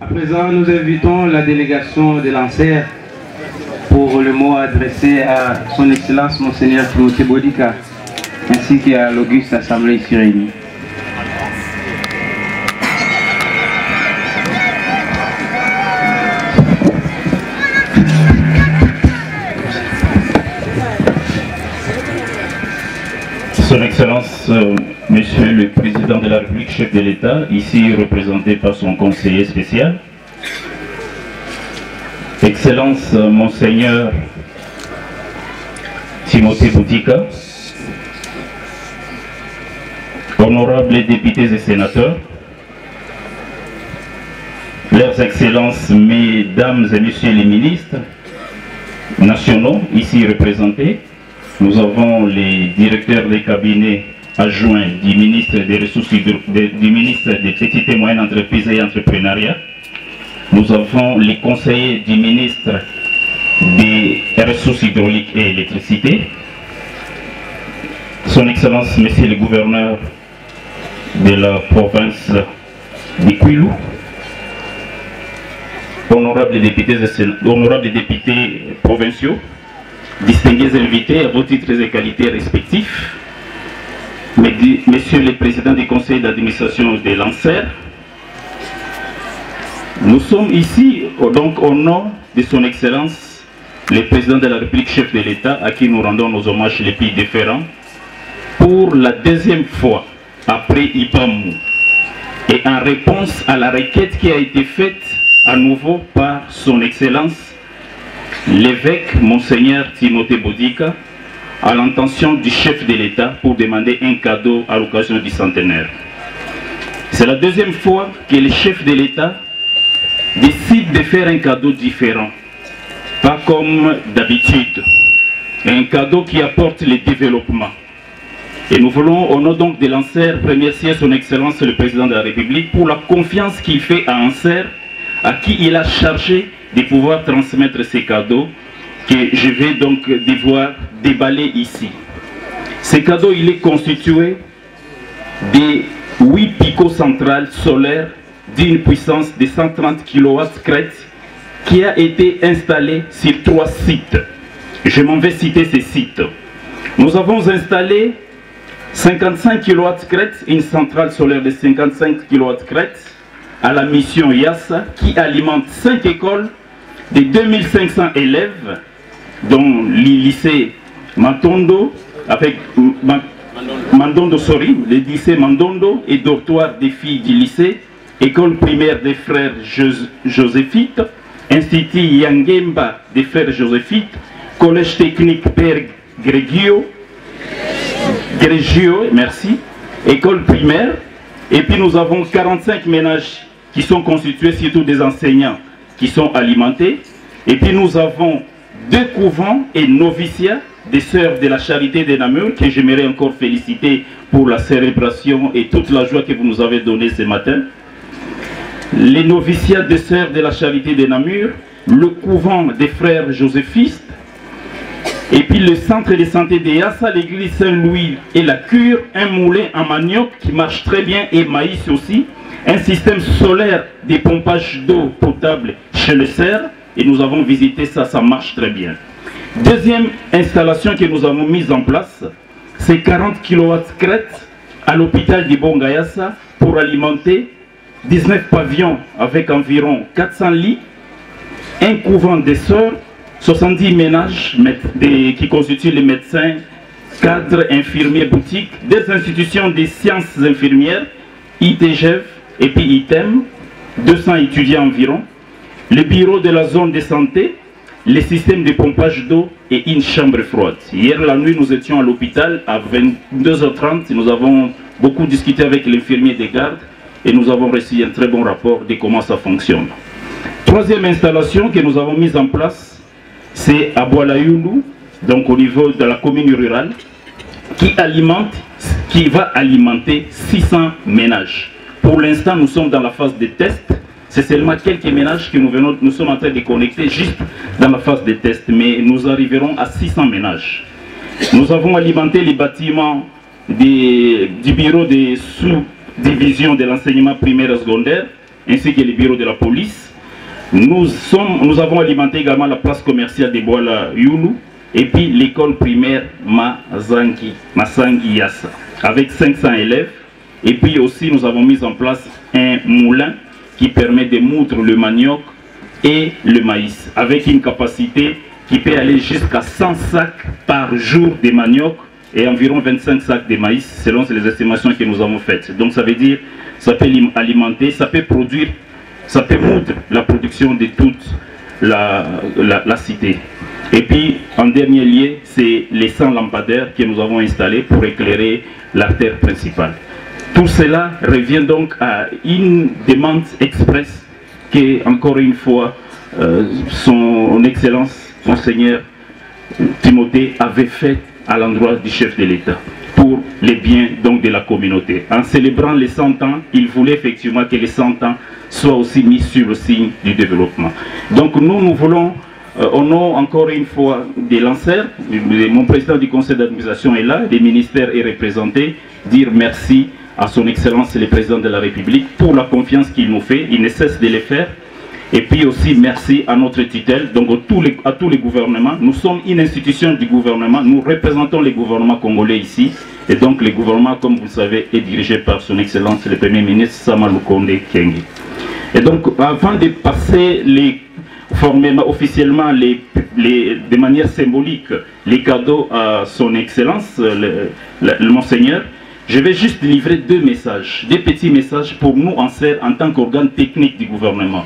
présent, nous invitons la délégation de l'ANSER pour le mot adressé à son Excellence Monseigneur Timothée Bodica, ainsi qu'à l'Auguste Assemblée ici réunie. Son Excellence, Monsieur le Président de la République, chef de l'État, ici représenté par son conseiller spécial. Excellence, Monseigneur Timothée Bodica, honorables députés et sénateurs, leurs Excellences, Mesdames et Messieurs les ministres nationaux ici représentés, nous avons les directeurs des cabinets adjoints du ministre des Ressources du ministre des Petites et Moyennes Entreprises et Entrepreneuriat. Nous avons les conseillers du ministre des Ressources hydrauliques et électricité. Son Excellence, Monsieur le Gouverneur de la province de Kwilu, honorables députés provinciaux, distingués invités à vos titres et qualités respectifs, Messieurs les présidents du conseil d'administration de l'ANSER, nous sommes ici donc au nom de son Excellence, le président de la République, chef de l'État, à qui nous rendons nos hommages les plus déférents, pour la deuxième fois après IPAMU, et en réponse à la requête qui a été faite à nouveau par son Excellence, l'évêque Monseigneur Timothée Bodica, à l'intention du chef de l'État pour demander un cadeau à l'occasion du centenaire. C'est la deuxième fois que le chef de l'État décide de faire un cadeau différent, pas comme d'habitude, un cadeau qui apporte le développement. Et nous voulons, au nom donc de l'ANSER, remercier son Excellence le Président de la République pour la confiance qu'il fait à ANSER, à qui il a chargé de pouvoir transmettre ces cadeaux que je vais donc devoir déballer ici. Ce cadeau, il est constitué de 8 picots centrales solaires d'une puissance de 130 kW crête qui a été installé sur 3 sites. Je m'en vais citer ces sites. Nous avons installé 55 kW crête, une centrale solaire de 55 kW crête à la mission Yassa qui alimente 5 écoles de 2500 élèves dont le lycée Mandondo avec le lycée Mandondo et dortoir des filles du lycée, école primaire des frères Joséphites, institut Yangemba des frères Joséphites, collège technique Père Grégio, merci, école primaire, et puis nous avons 45 ménages qui sont constitués surtout des enseignants qui sont alimentés, et puis nous avons 2 couvents et noviciats des sœurs de la Charité des Namur que j'aimerais encore féliciter pour la célébration et toute la joie que vous nous avez donnée ce matin. Les noviciats des sœurs de la Charité des Namur, le couvent des frères joséphistes, et puis le centre de santé de Yassa, l'église Saint-Louis et la cure, un moulin en manioc qui marche très bien et maïs aussi, un système solaire de pompage d'eau potable chez le cerf, et nous avons visité ça, ça marche très bien. Deuxième installation que nous avons mise en place, c'est 40 kW crête à l'hôpital de Bongayassa pour alimenter 19 pavillons avec environ 400 lits, un couvent des sœurs, 70 ménages qui constituent les médecins, cadres, infirmiers, boutiques, des institutions des sciences infirmières, ITGEV et puis ITEM, 200 étudiants environ, le bureau de la zone de santé, les systèmes de pompage d'eau et une chambre froide. Hier la nuit, nous étions à l'hôpital à 22h30. Nous avons beaucoup discuté avec l'infirmier des gardes et nous avons reçu un très bon rapport de comment ça fonctionne. Troisième installation que nous avons mise en place, c'est à Boalayoulou, donc au niveau de la commune rurale, qui va alimenter 600 ménages. Pour l'instant, nous sommes dans la phase de test. C'est seulement quelques ménages que nous sommes en train de connecter juste dans la phase de test, mais nous arriverons à 600 ménages. Nous avons alimenté les bâtiments du bureau de sous-division de l'enseignement primaire et secondaire, ainsi que les bureaux de la police. Nous avons alimenté également la place commerciale de Boala Youlou et puis l'école primaire Masangi Yassa avec 500 élèves. Et puis aussi nous avons mis en place un moulin qui permet de moudre le manioc et le maïs avec une capacité qui peut aller jusqu'à 100 sacs par jour de manioc et environ 25 sacs de maïs selon les estimations que nous avons faites. Donc ça veut dire, ça peut alimenter, ça peut produire, ça peut moudre la production de toute la cité. Et puis en dernier lieu, c'est les 100 lampadaires que nous avons installés pour éclairer l'artère principale. Tout cela revient donc à une demande express que, encore une fois, son Excellence, Monseigneur Timothée avait fait à l'endroit du chef de l'État pour les biens donc de la communauté. En célébrant les 100 ans, il voulait effectivement que les 100 ans soient aussi mis sur le signe du développement. Donc nous voulons, au nom encore une fois des lanceurs, mon président du conseil d'administration est là, les ministères est représenté, dire merci à son Excellence le Président de la République pour la confiance qu'il nous fait, il ne cesse de le faire. Et puis aussi merci à notre tutelle, donc à tous les gouvernements. Nous sommes une institution du gouvernement, nous représentons les gouvernements congolais ici. Et donc le gouvernement, comme vous le savez, est dirigé par son Excellence le Premier ministre Sama Lukonde Kyenge. Et donc avant de passer formellement, officiellement, de manière symbolique, les cadeaux à son Excellence, le Monseigneur, je vais juste livrer deux messages, des petits messages pour nous en tant qu'organe technique du gouvernement.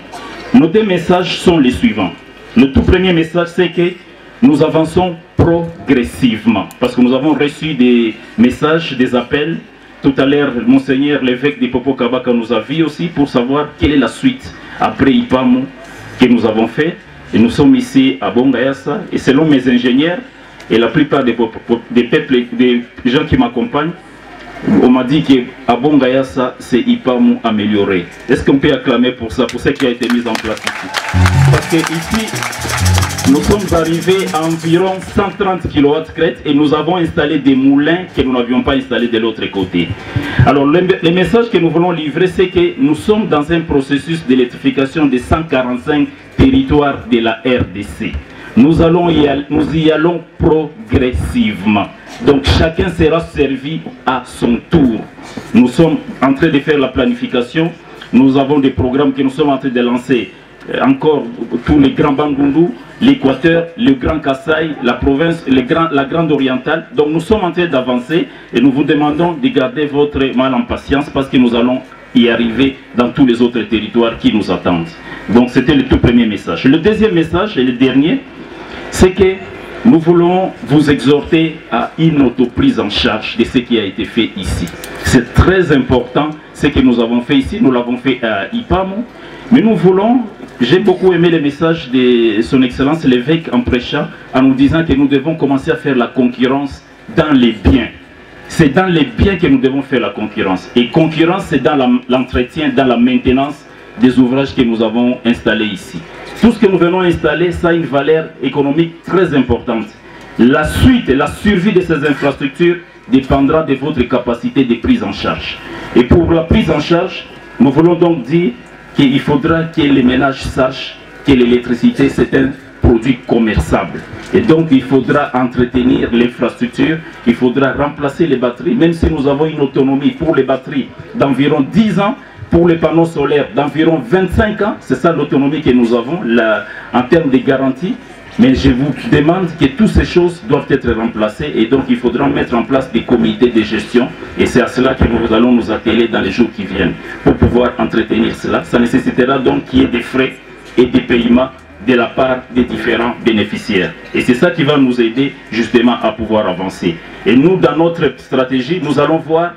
Nos deux messages sont les suivants. Le tout premier message, c'est que nous avançons progressivement. Parce que nous avons reçu des messages, des appels. Tout à l'heure, Monseigneur l'évêque de Popo Kabaka nous a vu aussi pour savoir quelle est la suite après Ipamu que nous avons fait. Et nous sommes ici à Bongayassa. Et selon mes ingénieurs et la plupart des gens qui m'accompagnent, on m'a dit qu'à Bongayassa, c'est Ipamu amélioré. Est-ce qu'on peut acclamer pour ça, pour ce qui a été mis en place ici? Parce que ici, nous sommes arrivés à environ 130 kW crête et nous avons installé des moulins que nous n'avions pas installés de l'autre côté. Alors, le message que nous voulons livrer, c'est que nous sommes dans un processus d'électrification de 145 territoires de la RDC. Nous y allons progressivement. Donc chacun sera servi à son tour. Nous sommes en train de faire la planification. Nous avons des programmes que nous sommes en train de lancer. Encore tous les grands Bandundu, l'Équateur, le Grand Kasaï, la province, la Grande Orientale. Donc nous sommes en train d'avancer et nous vous demandons de garder votre mal en patience parce que nous allons y arriver dans tous les autres territoires qui nous attendent. Donc c'était le tout premier message. Le deuxième message et le dernier, c'est que nous voulons vous exhorter à une autoprise en charge de ce qui a été fait ici. C'est très important ce que nous avons fait ici, nous l'avons fait à Ipamu, mais nous voulons, j'ai beaucoup aimé le message de son Excellence l'évêque en prêchant, en nous disant que nous devons commencer à faire la concurrence dans les biens. C'est dans les biens que nous devons faire la concurrence. Et concurrence, c'est dans l'entretien, dans la maintenance des ouvrages que nous avons installés ici. Tout ce que nous venons installer, ça a une valeur économique très importante. La suite et la survie de ces infrastructures dépendra de votre capacité de prise en charge. Et pour la prise en charge, nous voulons donc dire qu'il faudra que les ménages sachent que l'électricité, c'est un produit commerçable. Et donc, il faudra entretenir l'infrastructure, il faudra remplacer les batteries, même si nous avons une autonomie pour les batteries d'environ 10 ans, pour les panneaux solaires d'environ 25 ans, c'est ça l'autonomie que nous avons en termes de garantie. Mais je vous demande que toutes ces choses doivent être remplacées et donc il faudra mettre en place des comités de gestion et c'est à cela que nous allons nous atteler dans les jours qui viennent pour pouvoir entretenir cela. Ça nécessitera donc qu'il y ait des frais et des paiements de la part des différents bénéficiaires. Et c'est ça qui va nous aider justement à pouvoir avancer. Et nous, dans notre stratégie, nous allons voir.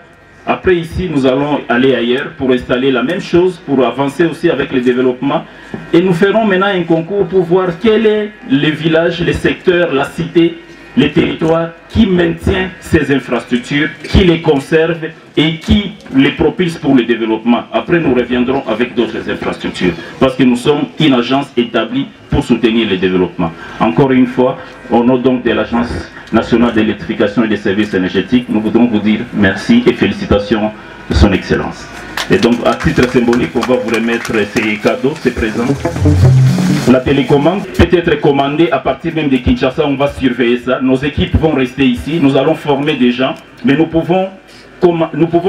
Après ici, nous allons aller ailleurs pour installer la même chose, pour avancer aussi avec le développement. Et nous ferons maintenant un concours pour voir quel est le village, le secteur, la cité, les territoires qui maintient ces infrastructures, qui les conserve et qui les propulse pour le développement. Après, nous reviendrons avec d'autres infrastructures parce que nous sommes une agence établie pour soutenir le développement. Encore une fois, au nom donc de l'Agence nationale d'électrification et des services énergétiques, nous voudrons vous dire merci et félicitations de son Excellence. Et donc, à titre symbolique, on va vous remettre ces cadeaux, ces présents. La télécommande peut être commandée à partir même de Kinshasa, on va surveiller ça. Nos équipes vont rester ici, nous allons former des gens, mais nous pouvons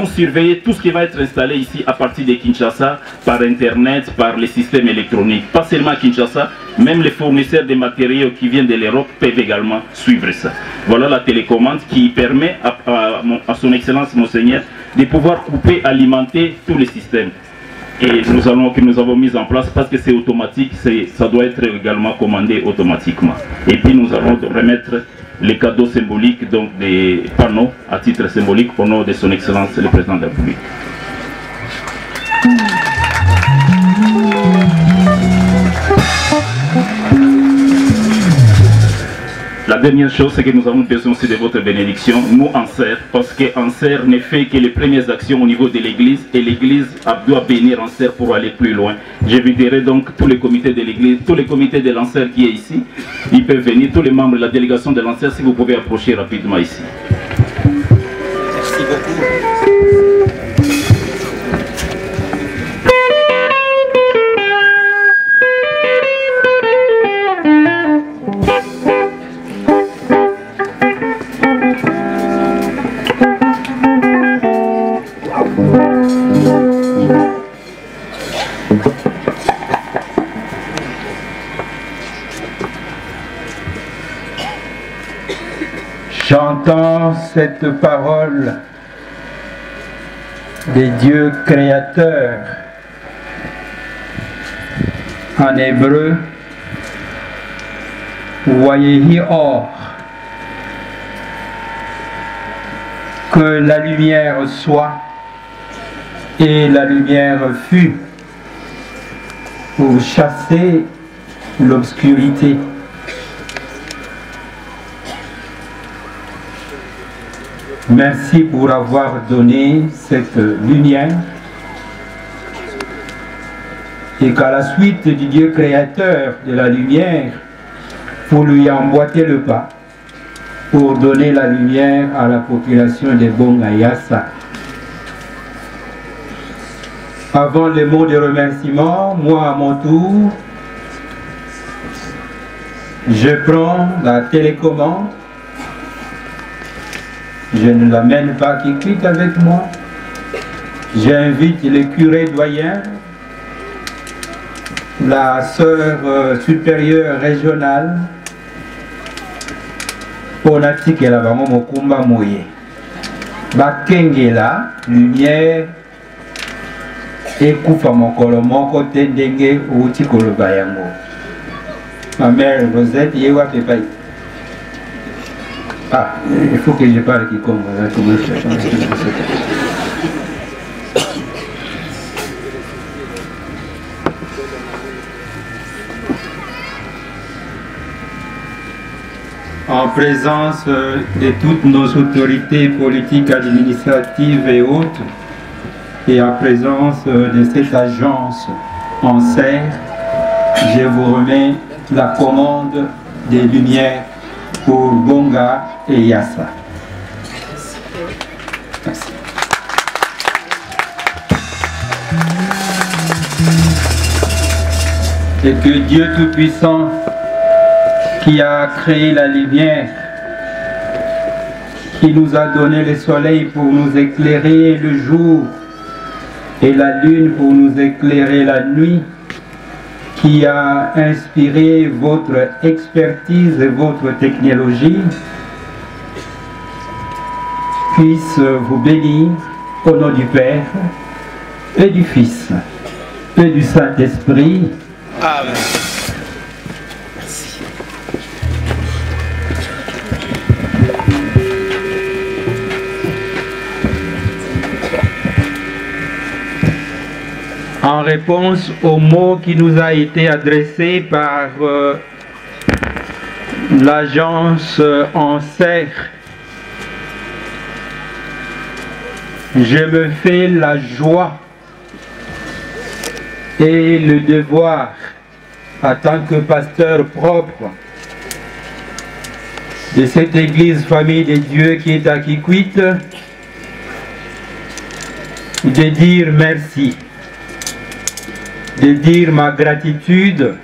surveiller tout ce qui va être installé ici à partir de Kinshasa, par Internet, par les systèmes électroniques. Pas seulement à Kinshasa, même les fournisseurs de matériaux qui viennent de l'Europe peuvent également suivre ça. Voilà la télécommande qui permet à son Excellence Monseigneur de pouvoir couper, alimenter tous les systèmes. Et que nous avons mis en place parce que c'est automatique, ça doit être également commandé automatiquement. Et puis nous allons remettre les cadeaux symboliques, donc des panneaux à titre symbolique au nom de son Excellence le Président de la République. La dernière chose, c'est que nous avons besoin aussi de votre bénédiction, nous en serre, parce qu'en serre ne fait que les premières actions au niveau de l'église, et l'église doit bénir en serre pour aller plus loin. J'inviterai donc tous les comités de l'église, tous les comités de l'Enserre qui est ici, ils peuvent venir, tous les membres de la délégation de l'Enserre, si vous pouvez approcher rapidement ici. Merci beaucoup. J'entends cette parole des dieux créateurs en hébreu, Wayehi Or, que la lumière soit et la lumière fut pour chasser l'obscurité. Merci pour avoir donné cette lumière et qu'à la suite du Dieu créateur de la lumière, vous lui emboîtez le pas pour donner la lumière à la population de Bongayassa. Avant les mots de remerciement, moi à mon tour, je prends la télécommande. Je ne l'amène pas qui quitte avec moi. J'invite le curé doyen, la sœur supérieure régionale, Ponatik et la maman Mokumba Moye. Bakengela, lumière, et Koufa Mokolo Moko Tendenge ou Tikolo Bayango. Ma mère Rosette, Yewa Pepaï. Ah, il faut que je parle qui comme en présence de toutes nos autorités politiques, administratives et autres, et en présence de cette agence en serre, je vous remets la commande des lumières pour Bonga et Yassa. Merci. Et que Dieu Tout-Puissant, qui a créé la lumière, qui nous a donné le soleil pour nous éclairer le jour et la lune pour nous éclairer la nuit, qui a inspiré votre expertise et votre technologie, puisse vous bénir au nom du Père et du Fils et du Saint-Esprit. Amen. En réponse au mot qui nous a été adressé par l'agence en serre, je me fais la joie et le devoir en tant que pasteur propre de cette église famille de Dieu qui est à Kikwit, de dire merci, de dire ma gratitude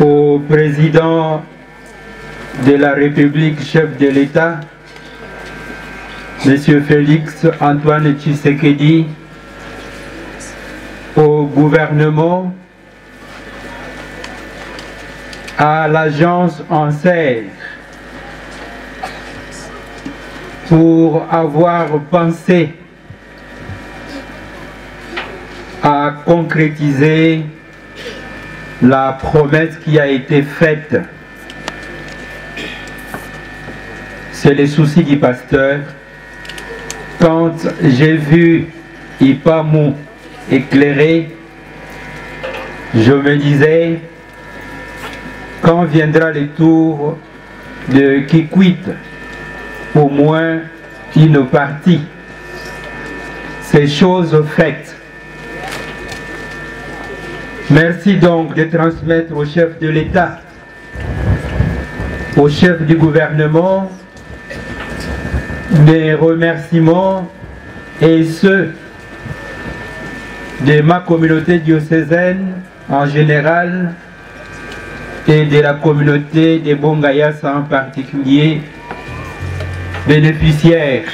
au président de la République, chef de l'État, M. Félix Antoine Tshisekedi, au gouvernement, à l'agence ANSER, pour avoir pensé à concrétiser la promesse qui a été faite. C'est le souci du pasteur. Quand j'ai vu Ipamou éclairé, je me disais, quand viendra le tour de Kikwit, au moins une partie, ces choses faites. Merci donc de transmettre au chef de l'État, au chef du gouvernement, des remerciements et ceux de ma communauté diocésaine en général et de la communauté des Bongayas en particulier, bénéficiaires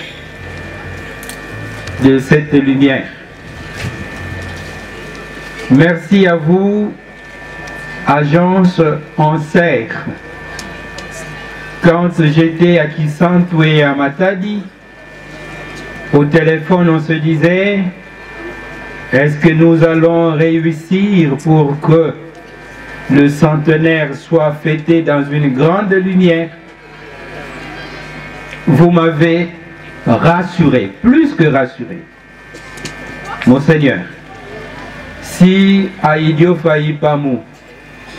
de cette lumière. Merci à vous, agence ANSER. Quand j'étais à Kisantu et à Matadi, au téléphone on se disait, est-ce que nous allons réussir pour que le centenaire soit fêté dans une grande lumière? Vous m'avez rassuré, plus que rassuré. Monseigneur, si à Idiofa Ipamou,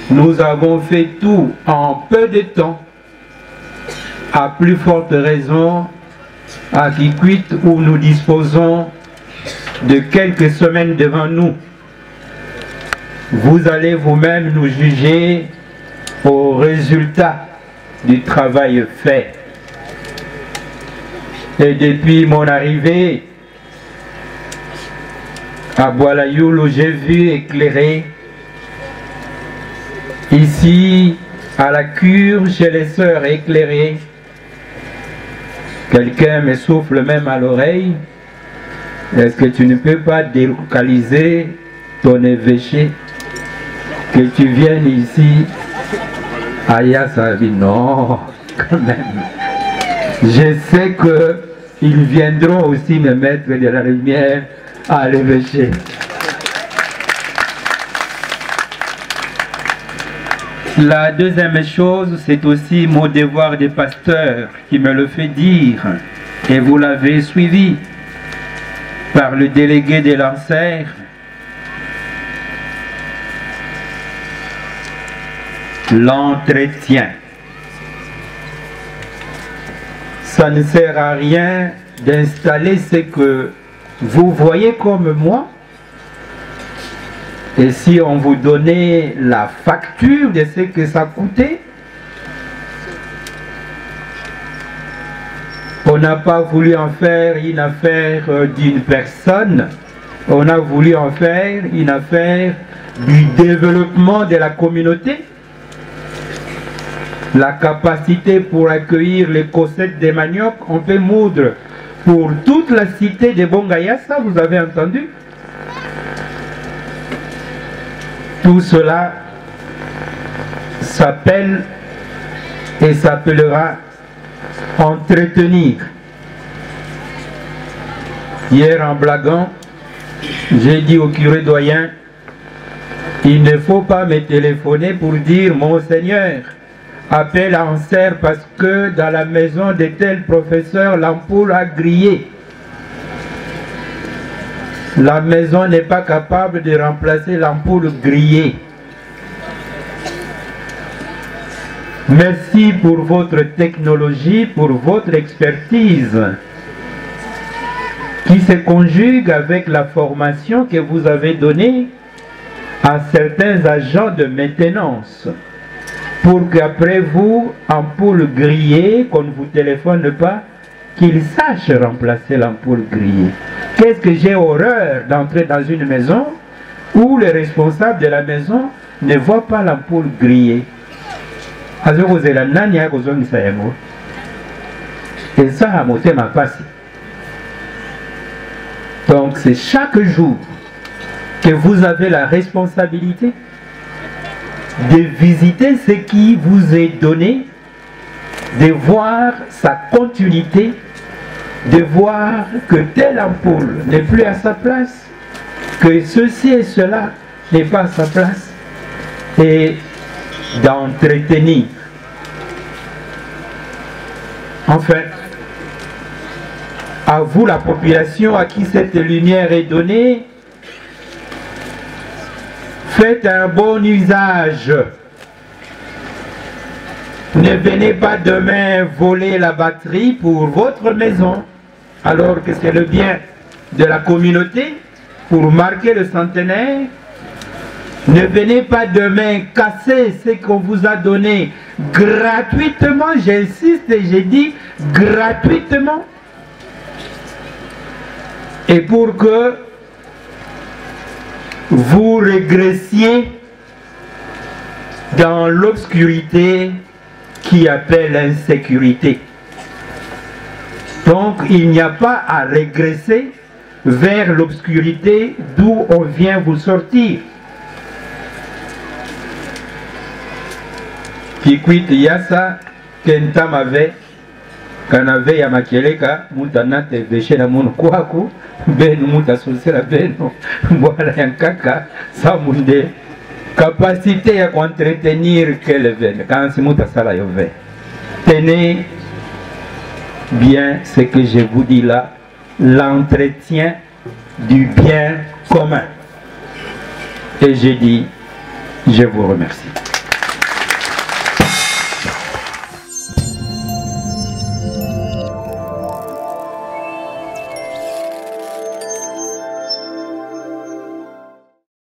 nous avons fait tout en peu de temps, à plus forte raison à Kikwit où nous disposons de quelques semaines devant nous, vous allez vous-même nous juger au résultat du travail fait. Et depuis mon arrivée à Boalayoul, où j'ai vu éclairer, ici à la cure chez les sœurs éclairées, quelqu'un me souffle même à l'oreille, est-ce que tu ne peux pas délocaliser ton évêché, que tu viennes ici à Yassabi? Non, quand même. Je sais qu'ils viendront aussi me mettre de la lumière à l'évêché. La deuxième chose, c'est aussi mon devoir de pasteur qui me le fait dire, et vous l'avez suivi par le délégué de l'ANSER. L'entretien. Ça ne sert à rien d'installer ce que vous voyez comme moi. Et si on vous donnait la facture de ce que ça coûtait, on n'a pas voulu en faire une affaire d'une personne, on a voulu en faire une affaire du développement de la communauté. La capacité pour accueillir les cossettes des manioc, on peut moudre pour toute la cité de Bongayassa, vous avez entendu? Tout cela s'appelle et s'appellera entretenir. Hier en blaguant, j'ai dit au curé doyen, il ne faut pas me téléphoner pour dire Monseigneur, appelle à ANSER parce que dans la maison de tel professeur, l'ampoule a grillé. La maison n'est pas capable de remplacer l'ampoule grillée. Merci pour votre technologie, pour votre expertise qui se conjugue avec la formation que vous avez donnée à certains agents de maintenance pour qu'après vous, ampoule grillée, qu'on ne vous téléphone pas, qu'il sache remplacer l'ampoule grillée. Qu'est-ce que j'ai horreur d'entrer dans une maison où le responsable de la maison ne voit pas l'ampoule grillée. Et ça, m'a passé. Donc c'est chaque jour que vous avez la responsabilité de visiter ce qui vous est donné, de voir sa continuité, de voir que telle ampoule n'est plus à sa place, que ceci et cela n'est pas à sa place, et d'entretenir. Enfin, à vous la population à qui cette lumière est donnée, faites un bon usage. Ne venez pas demain voler la batterie pour votre maison, alors que c'est le bien de la communauté pour marquer le centenaire. Ne venez pas demain casser ce qu'on vous a donné gratuitement, j'insiste et j'ai dit gratuitement. Et pour que vous régressiez dans l'obscurité qui appelle l'insécurité. Donc il n'y a pas à régresser vers l'obscurité d'où on vient vous sortir. Kikwit yasa kentamave kanave ya makeleka mutana te veshe na munu kwaku benu muta sosela benu voilà yankaka samunde capacité à entretenir que le veine quand c'est muta sala yove. Tenez bien ce que je vous dis là, l'entretien du bien commun. Et j'ai dit, je vous remercie.